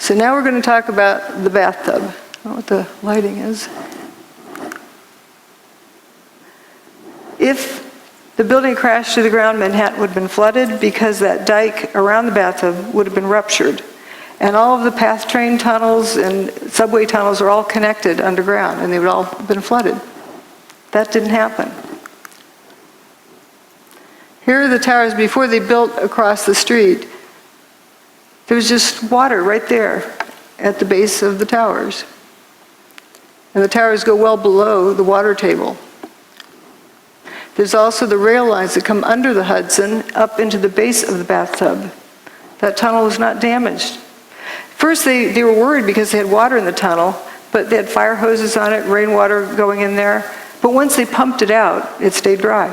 So now we're going to talk about the bathtub. I don't know what the lighting is. If the building crashed to the ground, Manhattan would have been flooded because that dike around the bathtub would have been ruptured. And all of the PATH train tunnels and subway tunnels are all connected underground, and they would all have been flooded. That didn't happen. Here are the towers before they built across the street. There was just water right there at the base of the towers. And the towers go well below the water table. There's also the rail lines that come under the Hudson up into the base of the bathtub. That tunnel was not damaged. First, they were worried because they had water in the tunnel, but they had fire hoses on it, rainwater going in there. But once they pumped it out, it stayed dry.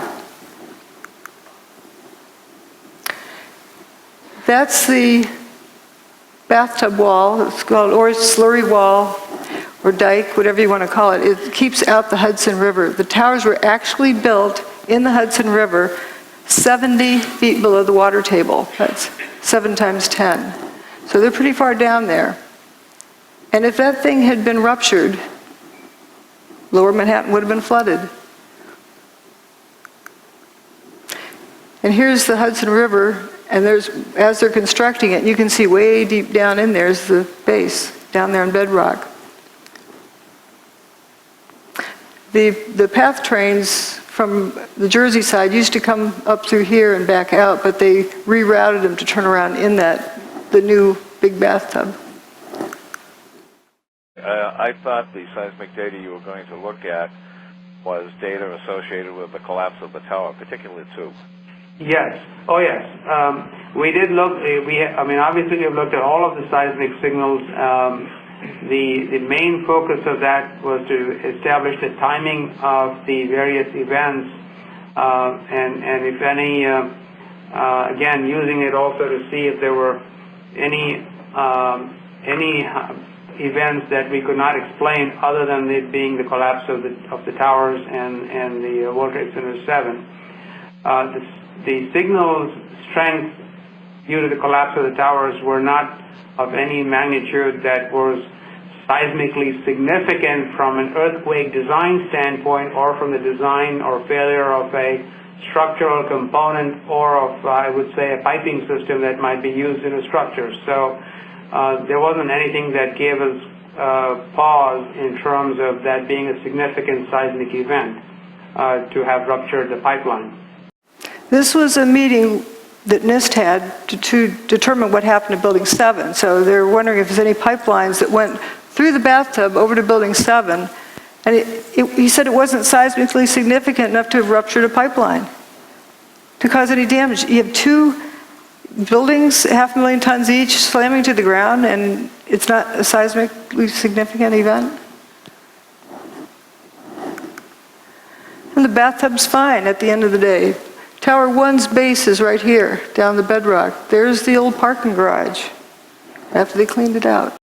That's the bathtub wall. It's called or slurry wall or dike, whatever you want to call it. It keeps out the Hudson River. The towers were actually built in the Hudson River 70 feet below the water table. That's 7 times 10. So they're pretty far down there. And if that thing had been ruptured, Lower Manhattan would have been flooded. And here's the Hudson River, and as they're constructing it, you can see way deep down in there is the base, down there in bedrock. The PATH trains from the Jersey side used to come up through here and back out, but they rerouted them to turn around in the new big bathtub. I thought the seismic data you were going to look at was data associated with the collapse of the tower, particularly 2. Yes. Oh, yes. We did look. Obviously, we've looked at all of the seismic signals. The main focus of that was to establish the timing of the various events, and if any, again, using it also to see if there were any events that we could not explain other than it being the collapse of the towers and the World Trade Center 7. The signal strength due to the collapse of the towers were not of any magnitude that was seismically significant from an earthquake design standpoint, or from the design or failure of a structural component, or of, I would say, a piping system that might be used in a structure. So there wasn't anything that gave us pause in terms of that being a significant seismic event to have ruptured the pipeline. This was a meeting that NIST had to determine what happened to Building 7. So they're wondering if there's any pipelines that went through the bathtub over to Building 7. And he said it wasn't seismically significant enough to have ruptured a pipeline to cause any damage. You have 2 buildings, 500,000 tons each, slamming to the ground, and it's not a seismically significant event. And the bathtub's fine at the end of the day. Tower 1's base is right here, down the bedrock. There's the old parking garage after they cleaned it out.